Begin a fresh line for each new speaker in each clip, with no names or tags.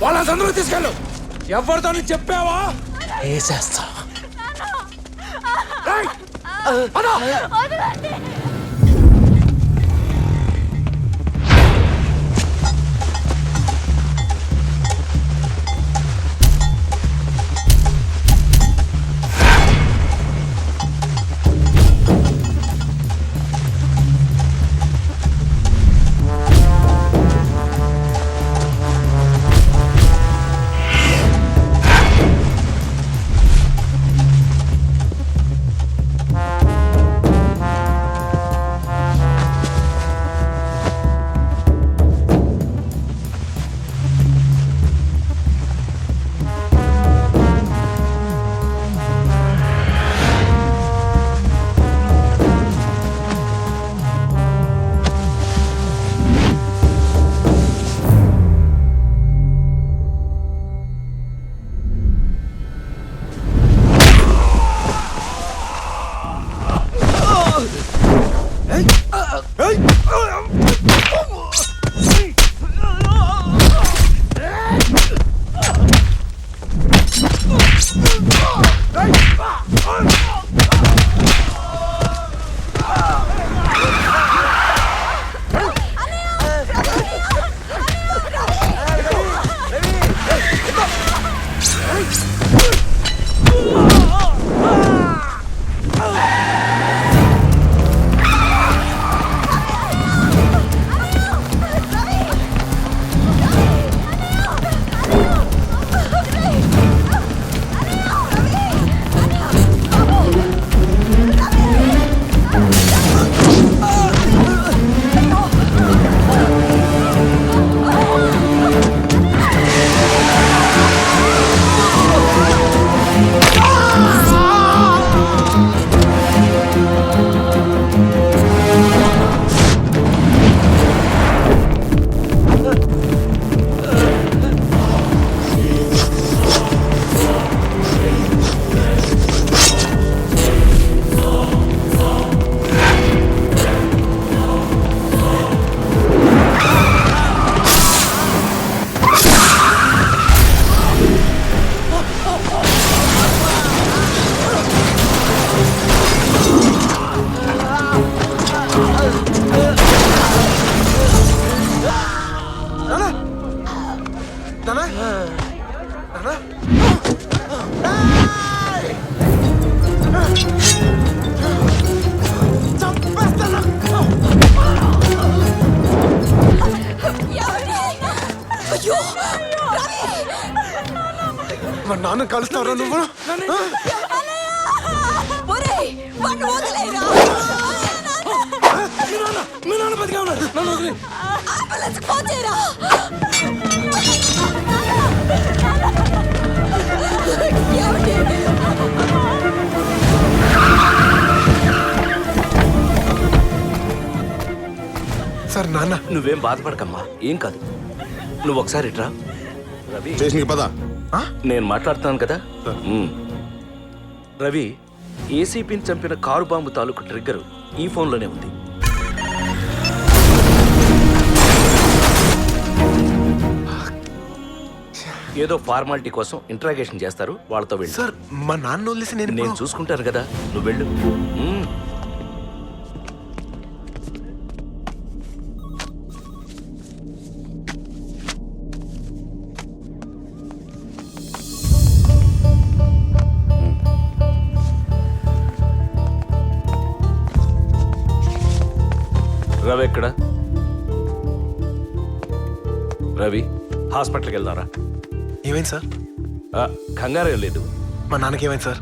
వాళ్ళందరూ తీసుకెళ్ళు. ఎవరితో చెప్పావా?
వేసేస్తా.
మా నాన్న కలుస్తారా నువ్వు?
మీ నాన్న బతికే ఉన్నాడు. నన్ను వదిలే.
సార్ నాన్న.
నువ్వేం బాధపడకమ్మా, ఏం కాదు. నువ్వు ఒకసారి ఇట్రా. రవి,
స్టేషన్కి పద.
నేను మాట్లాడుతున్నాను కదా. రవి, ఏసీపీని చంపిన కారు బాంబు తాలూకు ట్రిగ్గర్ ఈ ఫోన్లోనే ఉంది. ఏదో ఫార్మాలిటీ కోసం ఇంట్రాగేషన్ చేస్తారు, వాళ్ళతో వెళ్ళు.
సార్ మా నాన్న వదిలేసి
నేను చూసుకుంటాను కదా, నువ్వు వెళ్ళు. రవి ఎక్కడ? రవి, హాస్పిటల్కి వెళ్దారా?
ఏమైంది సార్?
కంగారే లేదు.
మా నాన్నకి ఏమైంది సార్?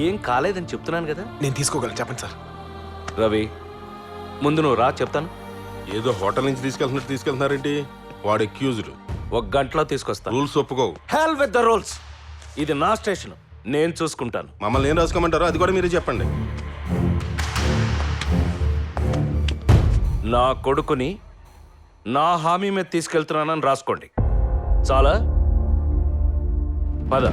ఏం కాలేదని చెప్తున్నాను కదా.
నేను తీసుకోగలను, చెప్పండి సార్.
రవి, ముందు నువ్వు రా, చెప్తాను.
ఏదో హోటల్ నుంచి తీసుకెళ్తున్నారేంటి? వాడు అక్యూజ్డ్.
1 గంటలో తీసుకొస్తాను.
రూల్స్ ఒప్పుకోవు.
Hell with the rules. ఇది నా స్టేషన్, నేను చూసుకుంటాను.
మమ్మల్ని ఏం రాసుకోమంటారో అది కూడా మీరే చెప్పండి.
నా కొడుకుని నా హామీ మీద తీసుకెళ్తున్నానని రాసుకోండి. చాలా పద.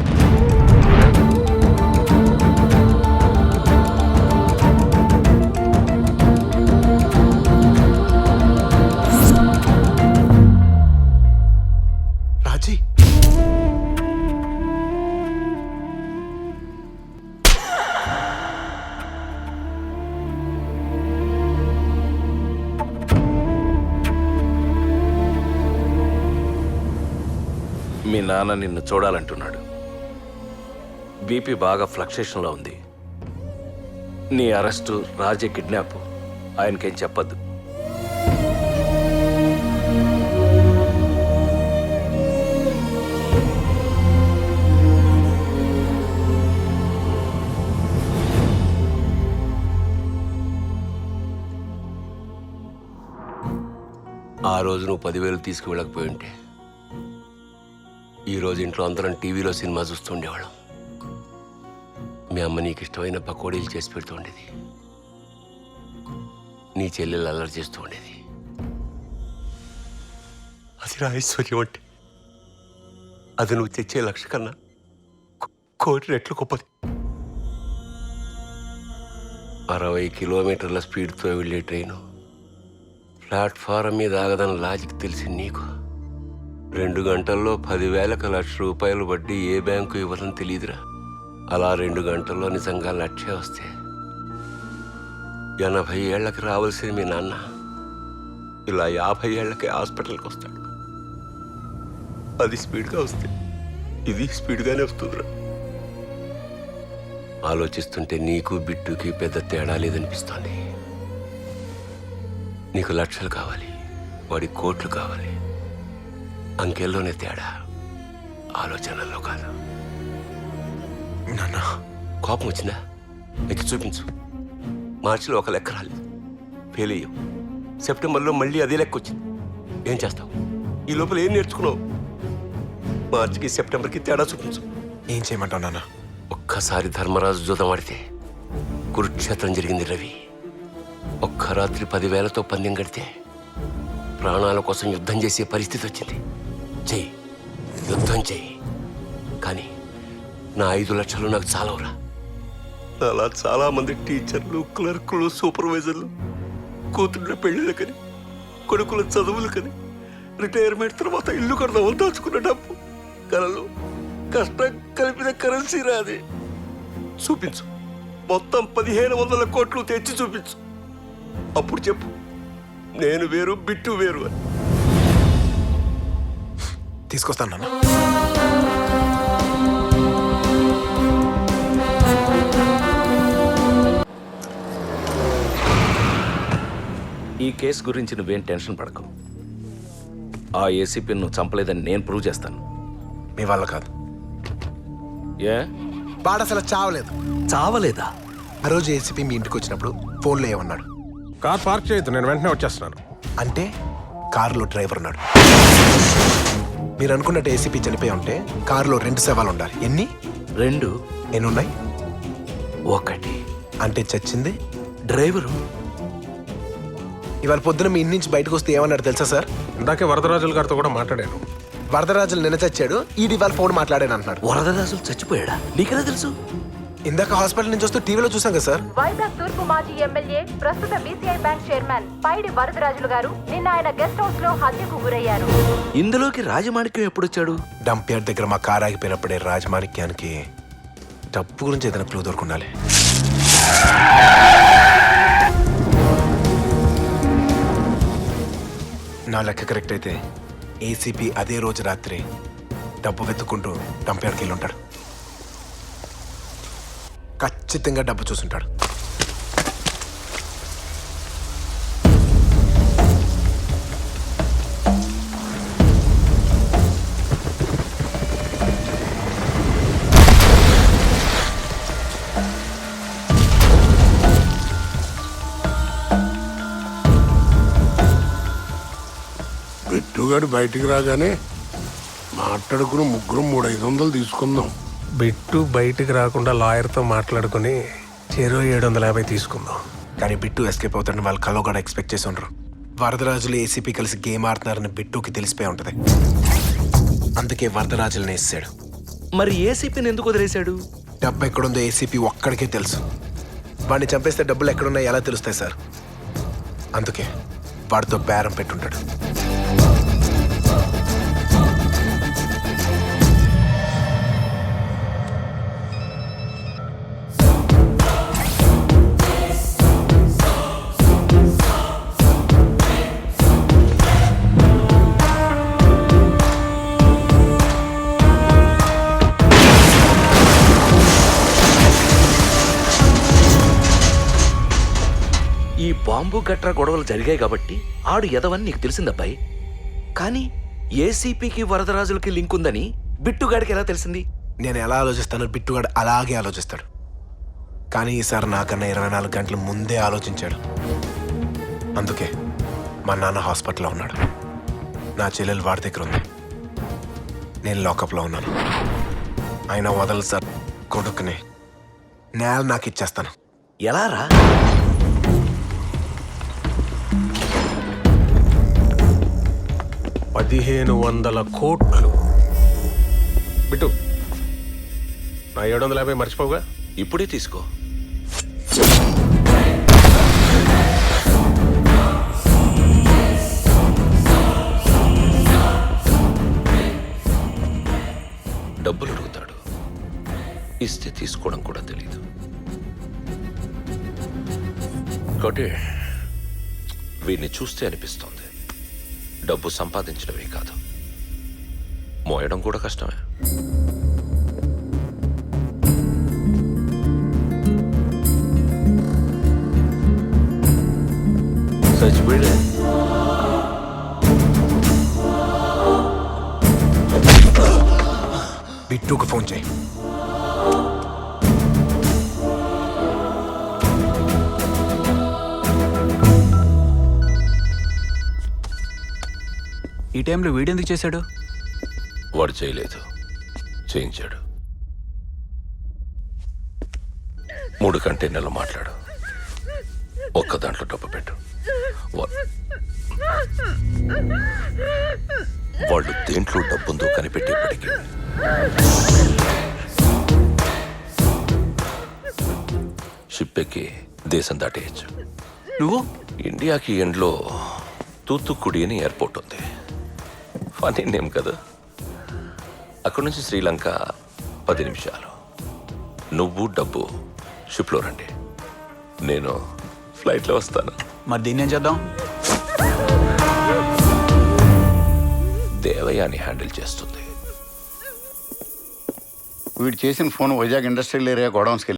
మీ నాన్న నిన్ను చూడాలంటున్నాడు. బీపీ బాగా ఫ్లక్చుయేషన్లో ఉంది. నీ అరెస్టు, రాజే కిడ్నాప్ ఆయనకేం చెప్పద్దు.
ఆ రోజు నువ్వు 10,000 తీసుకువెళ్ళకపోయి ఉంటే ఈరోజు ఇంట్లో అందరం టీవీలో సినిమా చూస్తుండేవాళ్ళం. మీ అమ్మ నీకు ఇష్టమైన పకోడీలు చేసి పెడుతూ ఉండేది. నీ చెల్లెలు అల్లరి చేస్తూ ఉండేది. అది నా ఐశ్వర్యం అంటే అది నువ్వు తెచ్చే లక్ష కన్నా 1,000,000 రెట్లు గొప్పది. 60 కిలోమీటర్ల స్పీడ్తో వెళ్ళే ట్రైను ప్లాట్ఫారం మీద ఆగదని లాజిక్ తెలిసి నీకు 2 గంటల్లో 10,000కు ₹1,00,000 వడ్డీ ఏ బ్యాంకు ఇవ్వదని తెలియదురా. అలా 2 గంటల్లో నిజంగా 1,00,000 వస్తే 80 ఏళ్లకి రావాల్సిన మీ నాన్న ఇలా 50 ఏళ్లకే హాస్పిటల్కి వస్తాడు. అది స్పీడ్గా వస్తే ఇది స్పీడ్గానే వస్తుందిరా. ఆలోచిస్తుంటే నీకు బిట్టుకి పెద్ద తేడా లేదనిపిస్తోంది. నీకు లక్షలు కావాలి, వాడి కోట్లు కావాలి. అంకెల్లోనే తేడా, ఆలోచనల్లో కాదు.
నాన్న
కోపం వచ్చిందా? అయితే చూపించు. మార్చిలో ఒక లెక్క రాలేదు, ఫెయిల్ అయ్యావు. సెప్టెంబర్లో మళ్ళీ అదే లెక్క వచ్చింది. ఏం చేస్తావు? ఈ లోపల ఏం నేర్చుకున్నావు? మార్చికి సెప్టెంబర్కి తేడా చూపించు.
ఏం చేయమంటావు నాన్న?
ఒక్కసారి ధర్మరాజు జూదం ఆడితే కురుక్షేత్రం జరిగింది రవి. ఒక్క రాత్రి 10,000తో పందెం కడితే ప్రాణాల కోసం యుద్ధం చేసే పరిస్థితి వచ్చింది. చెయ్యి, యుద్ధం చెయ్యి. కానీ నా 5 లక్షలు నాకు చాలవురా. అలా చాలా మంది టీచర్లు, క్లర్కులు, సూపర్వైజర్లు కూతుళ్ళ పెళ్ళిళ్ళకని, కొడుకుల చదువులకని, రిటైర్మెంట్ తర్వాత ఇల్లు కడదామని దాచుకున్న డబ్బు, కలలు, కష్టం కలిపిన కరెన్సీ రాది. చూపించు. మొత్తం 1,500 కోట్లు తెచ్చి చూపించు. అప్పుడు చెప్పు, నేను వేరు, బిట్టు వేరు అని.
తీసుకొస్తాను నాన్న.
ఈ కేసు గురించి నువ్వేం టెన్షన్ పడకు. ఆ ఏసీపీని నువ్వు చంపలేదని నేను ప్రూవ్ చేస్తాను.
మీ వల్ల కాదు.
ఏ?
వాడు అసలు చావలేదు.
చావలేదా?
ఆ రోజు ఏసీపీ మీ ఇంటికి వచ్చినప్పుడు ఫోన్లో ఏమన్నాడు?
కార్ పార్క్ చేయొద్దు, నేను వెంటనే వచ్చేస్తున్నాను.
అంటే కారులో డ్రైవర్ ఉన్నాడు. మీరు అనుకున్నట్టు ఏసీపీ చనిపోయి ఉంటే కారులో 2 శవాలు ఉండాలి. ఎన్ని?
2.
ఎన్నున్నాయి?
1.
అంటే చచ్చింది
డ్రైవరు.
ఇవాళ పొద్దున మీ ఇంటి నుంచి బయటకు వస్తే ఏమన్నాడు తెలుసా సార్?
ఇందాకే వరదరాజుల గారితో కూడా మాట్లాడాను.
వరదరాజులు నిన్న చచ్చాడు, ఈడి వాళ్ళ ఫోన్ మాట్లాడాను అంటున్నాడు.
వరదరాజులు చచ్చిపోయాడా? నీకెలా తెలుసు?
ఇందాక హాస్పిటల్ నుంచి వస్తూ టీవీలో చూసాం కదా సార్.
వైజాగ్ తూర్పు మాజీ ఎమ్మెల్యే, ప్రస్తుత బీసీఐ బ్యాంక్ చైర్మన్ పైడి వరదరాజులు గారు నిన్న ఆయన గెస్ట్ హౌస్ లో హత్యకు గురయ్యారు.
ఇందులోకి రాజమాణిక్యం ఎప్పుడొచ్చాడు?
డంప్ యార్డ్ దగ్గర మా కారు ఆగిపోయినప్పుడే రాజమాణిక్యానికి డబ్బు గురించి ఏదైనా క్లూ దొరుకుండాలి. నా లెక్క కరెక్ట్ అయితే ఏసీపీ అదే రోజు రాత్రి డబ్బు వెతుక్కుంటూ డంప్ యార్డ్కి వెళ్ళి ఉంటాడు. ఖచ్చితంగా డబ్బు చూసుంటాడు.
బిట్టుగాడు బయటికి రాగానే మాట్లాడుకుని ముగ్గురం 300-500 తీసుకుందాం.
బిట్టు బయటికి రాకుండా లాయర్తో మాట్లాడుకుని 750 తీసుకుందాం.
కానీ బిట్టు ఎస్కేప్ అవుతాడని వాళ్ళు కలో కూడా ఎక్స్పెక్ట్ చేసి ఉండరు. వరదరాజులు ఏసీపీ కలిసి గేమ్ ఆడుతున్నారని బిట్టుకి తెలిసిపోయి ఉంటది. అందుకే వరదరాజులను వేసాడు.
మరి ఏసీపీని ఎందుకు వదిలేశాడు?
డబ్బు ఎక్కడుందో ఏసీపీ ఒక్కడికే తెలుసు. వాడిని చంపేస్తే డబ్బులు ఎక్కడున్నాయో ఎలా తెలుస్తాయి సార్? అందుకే వాడితో బేరం పెట్టుంటాడు.
డబ్బు గట్రా గొడవలు జరిగాయి కాబట్టి ఆడు ఎదవని నీకు తెలిసిందబ్బాయి. కానీ ఏసీపీకి వరదరాజులకి లింక్ ఉందని బిట్టుగాడికి ఎలా తెలిసింది?
నేను ఎలా ఆలోచిస్తానో బిట్టుగాడు అలాగే ఆలోచిస్తాడు. కానీ ఈసారి నాకన్నా 24 గంటల ముందే ఆలోచించాడు. అందుకే మా నాన్న హాస్పిటల్లో ఉన్నాడు, నా చెల్లెలు వాడి దగ్గర ఉంది, నేను లాకప్లో ఉన్నాను. అయినా వదలదు సార్, కొడుకుని నేల నాకు ఇచ్చేస్తాను.
ఎలా రా?
$1500 కోట్లు. బిట్టు, నా 750 మర్చిపోవుగా.
ఇప్పుడే తీసుకో. డబ్బులు అడుగుతాడు, ఇస్తే తీసుకోవడం కూడా తెలీదు. కాబట్టి వీడిని చూస్తే అనిపిస్తోంది డబ్బు సంపాదించడమే కాదు, మోయడం కూడా కష్టమే. చచ్చిపోయాడే.
బిట్టుకు ఫోన్ చేయి.
ఈ టైంలో వీడెందుకు చేశాడు?
వాడు చేయలేదు, చేయించాడు. 3 కంటైనర్లు మాట్లాడు, ఒక్క దాంట్లో డబ్బు పెట్టు. వాళ్ళు దేంట్లో డబ్బుందో కనిపెట్టేప్పటికీ షిప్ ఎక్కి దేశం దాటేయచ్చు.
నువ్వు?
ఇండియాకి ఎండ్లో తూత్తుకుడి అని ఎయిర్పోర్ట్ ఉంది, ఫనీ నేమ్ కదా. అక్కడి నుంచి శ్రీలంక 10 నిమిషాలు. నువ్వు డబ్బు షిప్లో రండి, నేను ఫ్లైట్లో వస్తాను.
మరి దీన్ని ఏం చేద్దాం?
దేవయాని హ్యాండిల్ చేస్తుంది.
వీడు చేసిన ఫోన్ వైజాగ్ ఇండస్ట్రియల్ ఏరియా గోడౌన్స్కి